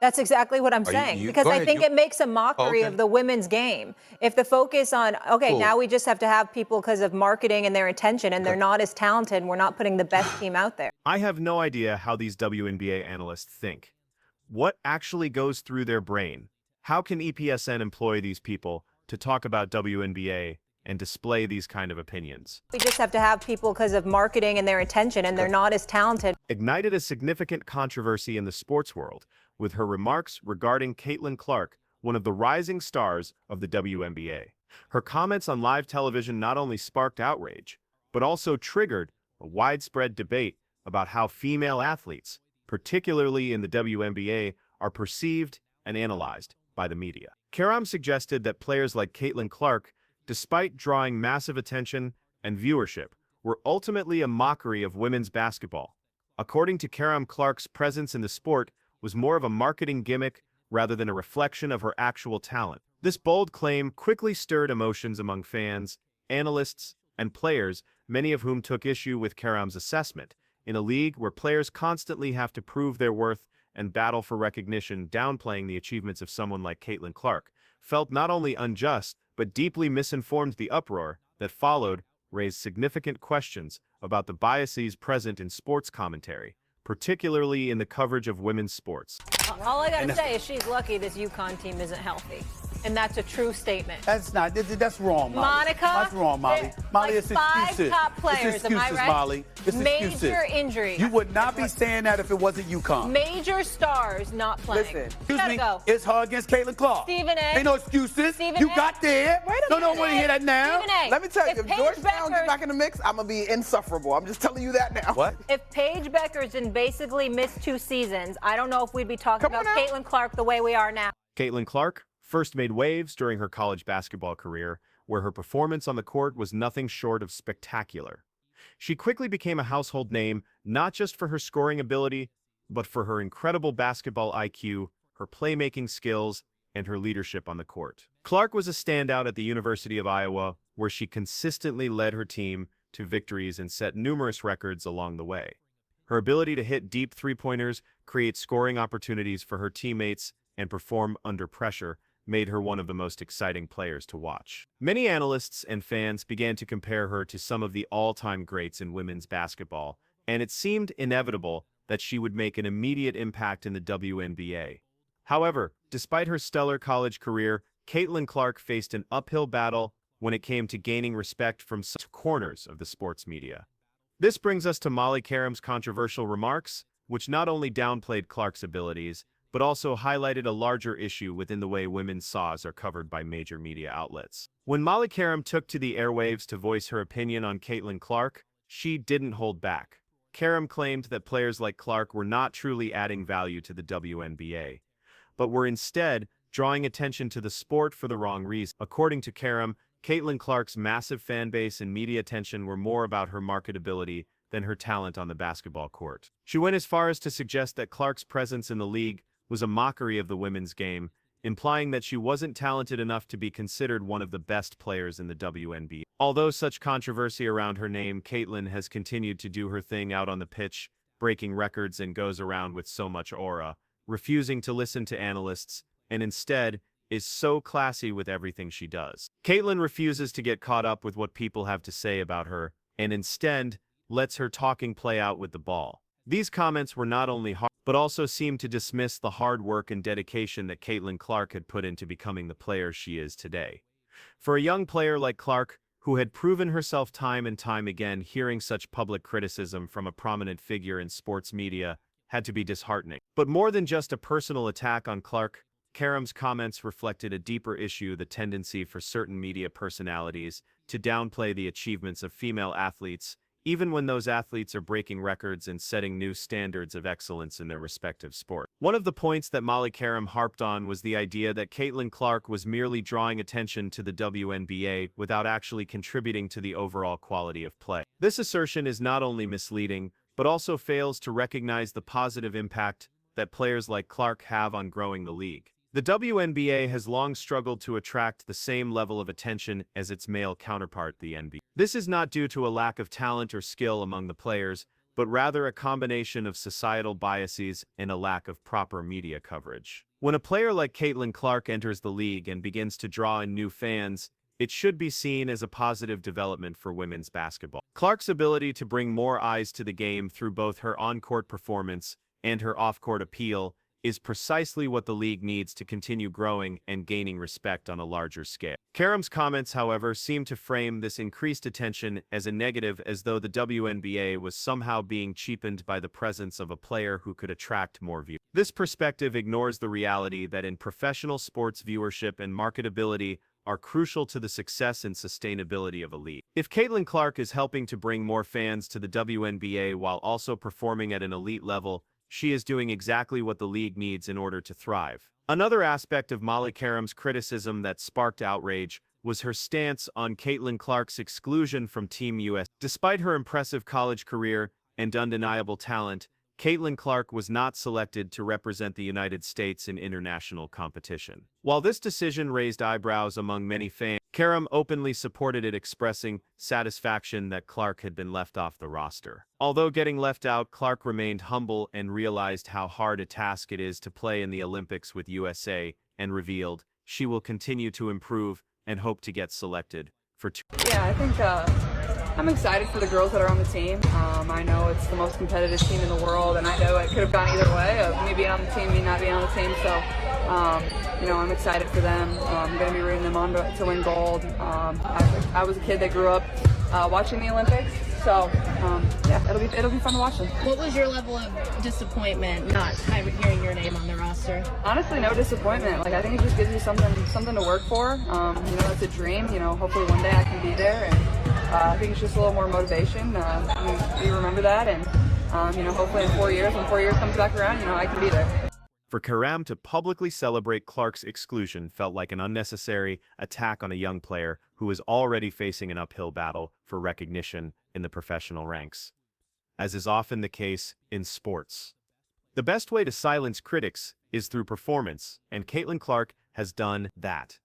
That's exactly what I'm Are you, saying, you because go I ahead. think You it makes a mockery of okay? the women's game. If the focus on, okay, Cool. now we just have to have people because of marketing and their intention, and they're Okay. not as talented, we're not putting the best team out there. I have no idea how these WNBA analysts think. What actually goes through their brain? How can EPSN employ these people to talk about WNBA and display these kind of opinions? We just have to have people because of marketing and their intention, and they're Okay. not as talented. Ignited a significant controversy in the sports world with her remarks regarding Caitlin Clark, one of the rising stars of the WNBA. Her comments on live television not only sparked outrage, but also triggered a widespread debate about how female athletes, particularly in the WNBA, are perceived and analyzed by the media. Qerim suggested that players like Caitlin Clark, despite drawing massive attention and viewership, were ultimately a mockery of women's basketball. According to Qerim, Clark's presence in the sport was more of a marketing gimmick rather than a reflection of her actual talent. This bold claim quickly stirred emotions among fans, analysts, and players, many of whom took issue with Qerim's assessment. In a league where players constantly have to prove their worth and battle for recognition, downplaying the achievements of someone like Caitlin Clark felt not only unjust, but deeply misinformed. The uproar that followed raised significant questions about the biases present in sports commentary, particularly in the coverage of women's sports. All I got to say is she's lucky this UConn team isn't healthy. And that's a true statement. That's not. That's wrong, Molly. Monica, That's wrong, Molly. Molly, like it's five excuses. top players, It's am I excuses, right? Molly. It's Major excuses. injury. You would not be saying that if it wasn't UConn. Major stars not playing. Listen, excuse Gotta me. go. It's her against Caitlin Clark. Stephen A. Ain't no excuses. Stephen You A. got there. Wait a No, minute. want to hear that now. Stephen A. Let me tell you, if Paige Georgetown Beckers- get back in the mix, I'm gonna be insufferable. I'm just telling you that now. What? If Paige Beckers didn't basically miss 2 seasons, I don't know if we'd be talking Come on about now. Caitlin Clark the way we are now. Caitlin Clark first made waves during her college basketball career, where her performance on the court was nothing short of spectacular. She quickly became a household name, not just for her scoring ability, but for her incredible basketball IQ, her playmaking skills, and her leadership on the court. Clark was a standout at the University of Iowa, where she consistently led her team to victories and set numerous records along the way. Her ability to hit deep three-pointers, create scoring opportunities for her teammates, and perform under pressure made her one of the most exciting players to watch. Many analysts and fans began to compare her to some of the all-time greats in women's basketball, and it seemed inevitable that she would make an immediate impact in the WNBA. However, despite her stellar college career, Caitlin Clark faced an uphill battle when it came to gaining respect from some corners of the sports media. This brings us to Molly Qerim's controversial remarks, which not only downplayed Clark's abilities, but also highlighted a larger issue within the way women's saws are covered by major media outlets. When Molly Qerim took to the airwaves to voice her opinion on Caitlin Clark, she didn't hold back. Qerim claimed that players like Clark were not truly adding value to the WNBA, but were instead drawing attention to the sport for the wrong reason. According to Qerim, Caitlin Clark's massive fan base and media attention were more about her marketability than her talent on the basketball court. She went as far as to suggest that Clark's presence in the league was a mockery of the women's game, implying that she wasn't talented enough to be considered one of the best players in the WNBA. Although such controversy around her name, Caitlin has continued to do her thing out on the pitch, breaking records and goes around with so much aura, refusing to listen to analysts, and instead is so classy with everything she does. Caitlin refuses to get caught up with what people have to say about her, and instead lets her talking play out with the ball. These comments were not only hard, but also seemed to dismiss the hard work and dedication that Caitlin Clark had put into becoming the player she is today. For a young player like Clark, who had proven herself time and time again, hearing such public criticism from a prominent figure in sports media had to be disheartening. But more than just a personal attack on Clark, Qerim's comments reflected a deeper issue: the tendency for certain media personalities to downplay the achievements of female athletes, even when those athletes are breaking records and setting new standards of excellence in their respective sport. One of the points that Molly Qerim harped on was the idea that Caitlin Clark was merely drawing attention to the WNBA without actually contributing to the overall quality of play. This assertion is not only misleading, but also fails to recognize the positive impact that players like Clark have on growing the league. The WNBA has long struggled to attract the same level of attention as its male counterpart, the NBA. This is not due to a lack of talent or skill among the players, but rather a combination of societal biases and a lack of proper media coverage. When a player like Caitlin Clark enters the league and begins to draw in new fans, it should be seen as a positive development for women's basketball. Clark's ability to bring more eyes to the game through both her on-court performance and her off-court appeal is precisely what the league needs to continue growing and gaining respect on a larger scale. Qerim's comments, however, seem to frame this increased attention as a negative, as though the WNBA was somehow being cheapened by the presence of a player who could attract more viewers. This perspective ignores the reality that in professional sports, viewership and marketability are crucial to the success and sustainability of a league. If Caitlin Clark is helping to bring more fans to the WNBA while also performing at an elite level, she is doing exactly what the league needs in order to thrive. Another aspect of Molly Qerim's criticism that sparked outrage was her stance on Caitlin Clark's exclusion from Team USA. Despite her impressive college career and undeniable talent, Caitlin Clark was not selected to represent the United States in international competition. While this decision raised eyebrows among many fans, Qerim openly supported it, expressing satisfaction that Clark had been left off the roster. Although getting left out, Clark remained humble and realized how hard a task it is to play in the Olympics with USA, and revealed she will continue to improve and hope to get selected for two. Yeah, I think I'm excited for the girls that are on the team. I know it's the most competitive team in the world, and I know it could have gone either way, of me being on the team, me not being on the team. So, I'm excited for them. I'm going to be rooting them on to win gold. I was a kid that grew up watching the Olympics, so it'll be fun to watch them. What was your level of disappointment not hearing your name on the roster? Honestly, no disappointment. I think it just gives you something to work for. It's a dream. Hopefully one day I can be there, and I think it's just a little more motivation. We remember that, and hopefully in 4 years, when 4 years comes back around, I can be there. For Qerim to publicly celebrate Clark's exclusion felt like an unnecessary attack on a young player who is already facing an uphill battle for recognition in the professional ranks, as is often the case in sports. The best way to silence critics is through performance, and Caitlin Clark has done that.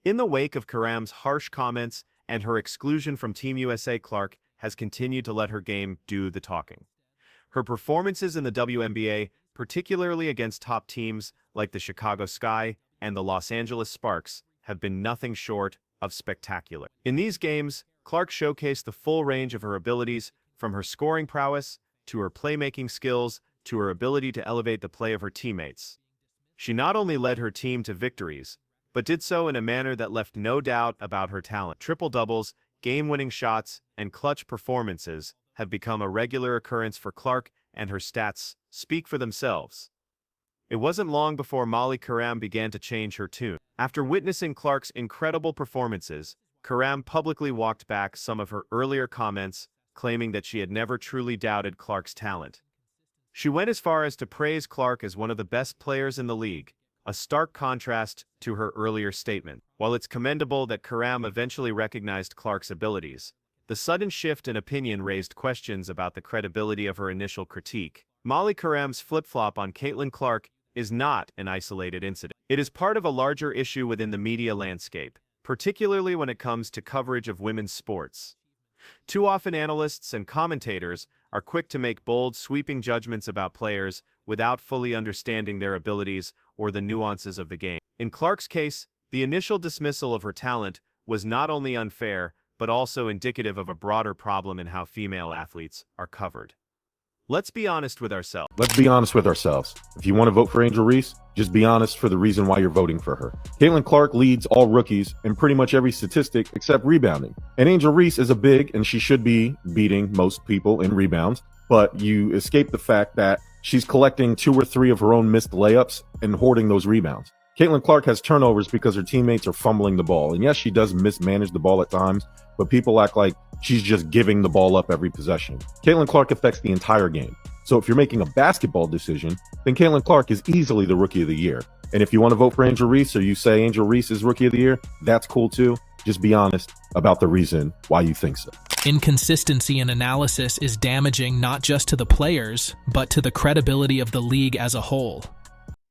In the wake of Qerim's harsh comments and her exclusion from Team USA, Clark has continued to let her game do the talking. Her performances in the WNBA, particularly against top teams like the Chicago Sky and the Los Angeles Sparks, have been nothing short of spectacular. In these games, Clark showcased the full range of her abilities, from her scoring prowess to her playmaking skills to her ability to elevate the play of her teammates. She not only led her team to victories, but did so in a manner that left no doubt about her talent. Triple-doubles, game-winning shots, and clutch performances have become a regular occurrence for Clark, and her stats speak for themselves. It wasn't long before Molly Qerim began to change her tune. After witnessing Clark's incredible performances, Qerim publicly walked back some of her earlier comments, claiming that she had never truly doubted Clark's talent. She went as far as to praise Clark as one of the best players in the league, a stark contrast to her earlier statement. While it's commendable that Qerim eventually recognized Clark's abilities, the sudden shift in opinion raised questions about the credibility of her initial critique. Molly Qerim's flip-flop on Caitlin Clark is not an isolated incident. It is part of a larger issue within the media landscape, particularly when it comes to coverage of women's sports. Too often analysts and commentators are quick to make bold, sweeping judgments about players without fully understanding their abilities or the nuances of the game. In Clark's case, the initial dismissal of her talent was not only unfair, but also indicative of a broader problem in how female athletes are covered. Let's be honest with ourselves. If you want to vote for Angel Reese, just be honest for the reason why you're voting for her. Caitlin Clark leads all rookies in pretty much every statistic except rebounding. And Angel Reese is a big, and she should be beating most people in rebounds, but you escape the fact that she's collecting 2 or 3 of her own missed layups and hoarding those rebounds. Caitlin Clark has turnovers because her teammates are fumbling the ball. And yes, she does mismanage the ball at times, but people act like she's just giving the ball up every possession. Caitlin Clark affects the entire game. So if you're making a basketball decision, then Caitlin Clark is easily the Rookie of the Year. And if you want to vote for Angel Reese, or you say Angel Reese is Rookie of the Year, that's cool too. Just be honest about the reason why you think so. Inconsistency in analysis is damaging not just to the players, but to the credibility of the league as a whole.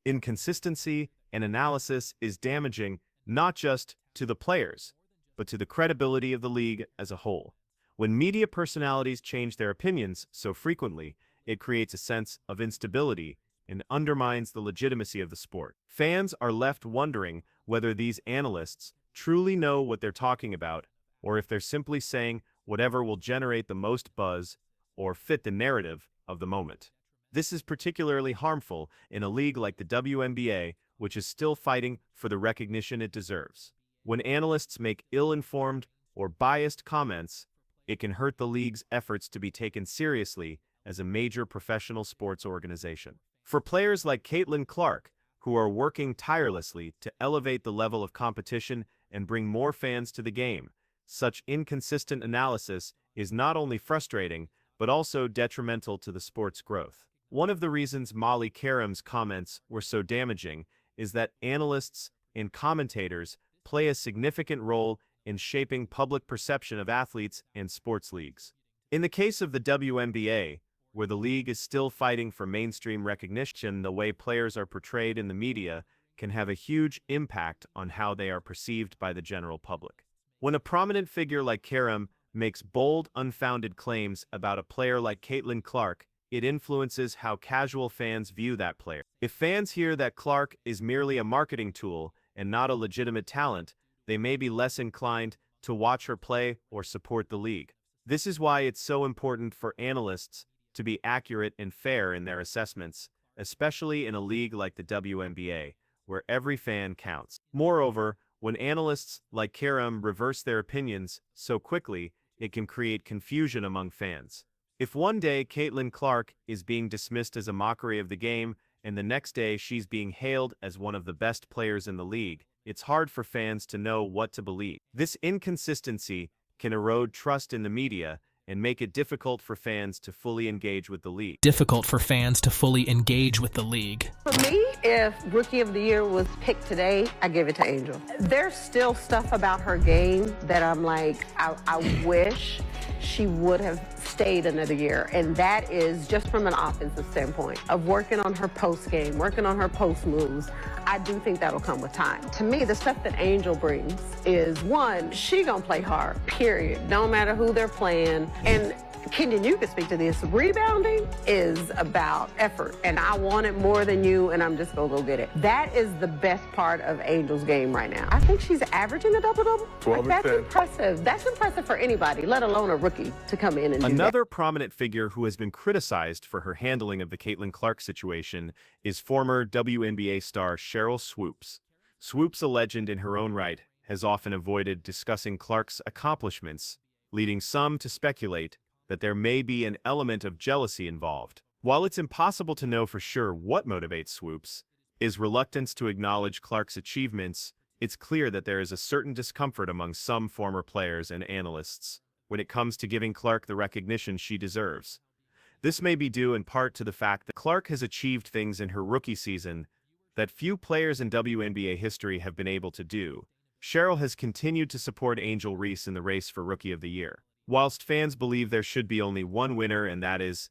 Inconsistency and analysis is damaging not just to the players, but to the credibility of the league as a whole. When media personalities change their opinions so frequently, it creates a sense of instability and undermines the legitimacy of the sport. Fans are left wondering whether these analysts truly know what they're talking about, or if they're simply saying whatever will generate the most buzz or fit the narrative of the moment. This is particularly harmful in a league like the WNBA, which is still fighting for the recognition it deserves. When analysts make ill-informed or biased comments, it can hurt the league's efforts to be taken seriously as a major professional sports organization. For players like Caitlin Clark, who are working tirelessly to elevate the level of competition and bring more fans to the game, such inconsistent analysis is not only frustrating, but also detrimental to the sport's growth. One of the reasons Molly Qerim's comments were so damaging is that analysts and commentators play a significant role in shaping public perception of athletes and sports leagues. In the case of the WNBA, where the league is still fighting for mainstream recognition, the way players are portrayed in the media can have a huge impact on how they are perceived by the general public. When a prominent figure like Qerim makes bold, unfounded claims about a player like Caitlin Clark, it influences how casual fans view that player. If fans hear that Clark is merely a marketing tool and not a legitimate talent, they may be less inclined to watch her play or support the league. This is why it's so important for analysts to be accurate and fair in their assessments, especially in a league like the WNBA, where every fan counts. Moreover, when analysts like Qerim reverse their opinions so quickly, it can create confusion among fans. If one day Caitlin Clark is being dismissed as a mockery of the game, and the next day she's being hailed as one of the best players in the league, it's hard for fans to know what to believe. This inconsistency can erode trust in the media and make it difficult for fans to fully engage with the league. Difficult for fans to fully engage with the league. For me, if Rookie of the Year was picked today, I give it to Angel. There's still stuff about her game that I'm like, I wish she would have stayed another year. And that is just from an offensive standpoint of working on her post game, working on her post moves. I do think that'll come with time. To me, the stuff that Angel brings is, one, she gonna play hard, period. No matter who they're playing. And Kenyon, you can speak to this. Rebounding is about effort, and I want it more than you, and I'm just gonna go get it. That is the best part of Angel's game right now. I think she's averaging a double-double. 12 that's and 10. impressive. That's impressive for anybody, let alone a rookie, to come in and do that. Another prominent figure who has been criticized for her handling of the Caitlin Clark situation is former WNBA star Sheryl Swoopes. Swoopes, a legend in her own right, has often avoided discussing Clark's accomplishments, leading some to speculate that there may be an element of jealousy involved. While it's impossible to know for sure what motivates Swoopes, his reluctance to acknowledge Clark's achievements, it's clear that there is a certain discomfort among some former players and analysts when it comes to giving Clark the recognition she deserves. This may be due in part to the fact that Clark has achieved things in her rookie season that few players in WNBA history have been able to do. Sheryl has continued to support Angel Reese in the race for Rookie of the Year. Whilst fans believe there should be only one winner, and that is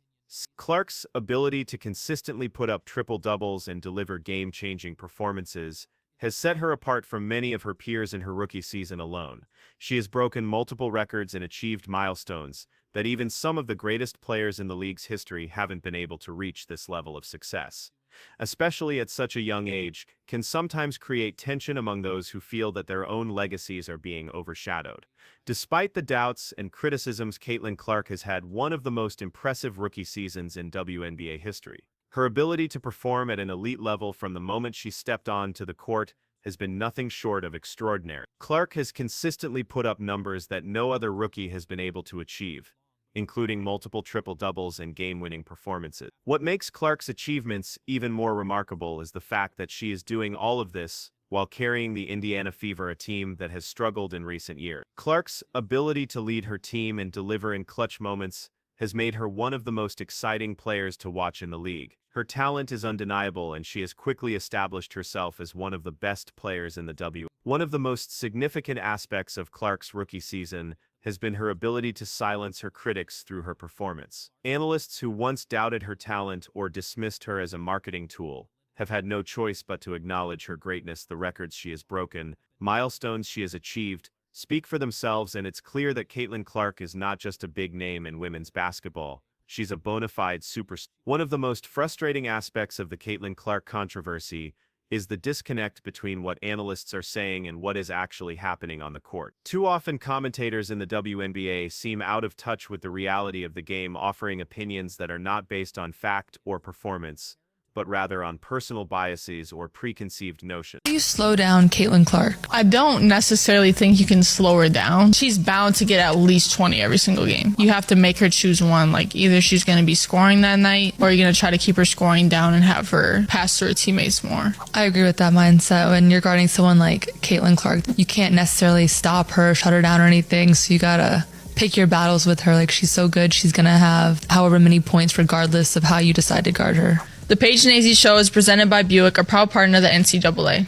Clark's ability to consistently put up triple-doubles and deliver game-changing performances has set her apart from many of her peers in her rookie season alone. She has broken multiple records and achieved milestones that even some of the greatest players in the league's history haven't been able to reach. This level of success, especially at such a young age, can sometimes create tension among those who feel that their own legacies are being overshadowed. Despite the doubts and criticisms, Caitlin Clark has had one of the most impressive rookie seasons in WNBA history. Her ability to perform at an elite level from the moment she stepped onto the court has been nothing short of extraordinary. Clark has consistently put up numbers that no other rookie has been able to achieve, including multiple triple-doubles and game-winning performances. What makes Clark's achievements even more remarkable is the fact that she is doing all of this while carrying the Indiana Fever, a team that has struggled in recent years. Clark's ability to lead her team and deliver in clutch moments has made her one of the most exciting players to watch in the league. Her talent is undeniable, and she has quickly established herself as one of the best players in the WNBA. One of the most significant aspects of Clark's rookie season has been her ability to silence her critics through her performance. Analysts who once doubted her talent or dismissed her as a marketing tool have had no choice but to acknowledge her greatness, the records she has broken, milestones she has achieved, speak for themselves, and it's clear that Caitlin Clark is not just a big name in women's basketball. She's a bona fide superstar. One of the most frustrating aspects of the Caitlin Clark controversy is the disconnect between what analysts are saying and what is actually happening on the court. Too often, commentators in the WNBA seem out of touch with the reality of the game, offering opinions that are not based on fact or performance, but rather on personal biases or preconceived notions. How do you slow down Caitlin Clark? I don't necessarily think you can slow her down. She's bound to get at least 20 every single game. You have to make her choose one. Like, either she's going to be scoring that night, or you're going to try to keep her scoring down and have her pass to her teammates more. I agree with that mindset. When you're guarding someone like Caitlin Clark, you can't necessarily stop her, shut her down or anything, so you gotta pick your battles with her. Like, she's so good, she's gonna have however many points regardless of how you decide to guard her. The Paige and AZ show is presented by Buick, a proud partner of the NCAA.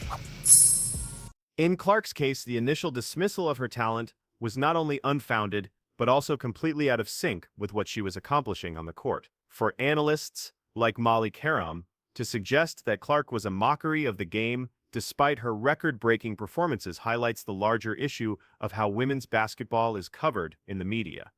In Clark's case, the initial dismissal of her talent was not only unfounded, but also completely out of sync with what she was accomplishing on the court. For analysts like Qerim to suggest that Clark was a mockery of the game despite her record-breaking performances highlights the larger issue of how women's basketball is covered in the media.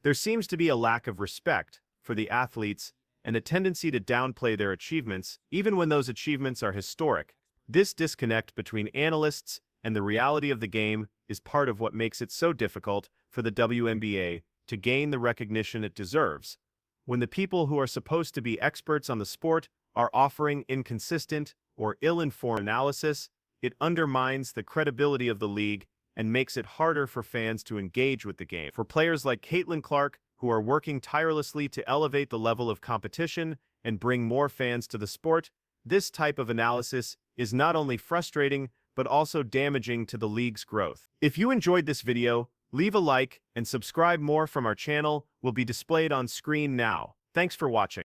There seems to be a lack of respect for the athletes and a tendency to downplay their achievements, even when those achievements are historic. This disconnect between analysts and the reality of the game is part of what makes it so difficult for the WNBA to gain the recognition it deserves. When the people who are supposed to be experts on the sport are offering inconsistent or ill-informed analysis, it undermines the credibility of the league and makes it harder for fans to engage with the game. For players like Caitlin Clark, who are working tirelessly to elevate the level of competition and bring more fans to the sport, this type of analysis is not only frustrating, but also damaging to the league's growth. If you enjoyed this video, leave a like and subscribe. More from our channel will be displayed on screen now. Thanks for watching.